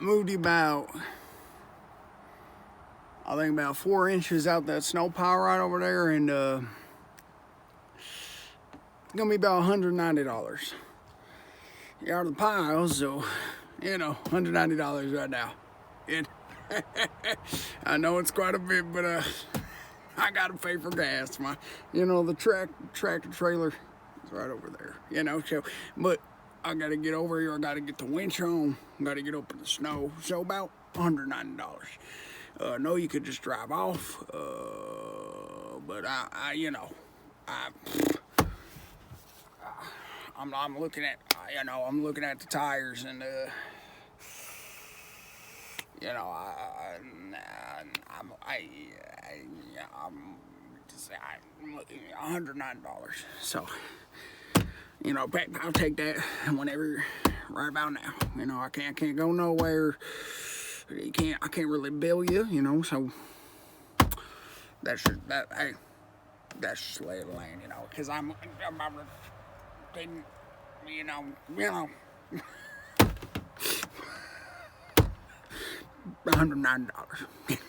I moved about, I think about 4 inches out that snow pile right over there, and it's gonna be about $190. You're out of the pile, so you know, $190 right now. And I know it's quite a bit, but I gotta pay for gas. The tractor trailer is right over there. So, but I gotta get over here. I gotta get the winch on. I gotta get up in the snow. So about $190. No, you could just drive off. But I'm looking at, I'm looking at the tires, and I'm just $109. So, I'll take that whenever, right about now. I can't go nowhere. I can't really bill you, so that's just that. Hey, that's just lay of the land, because I'm you know, $109.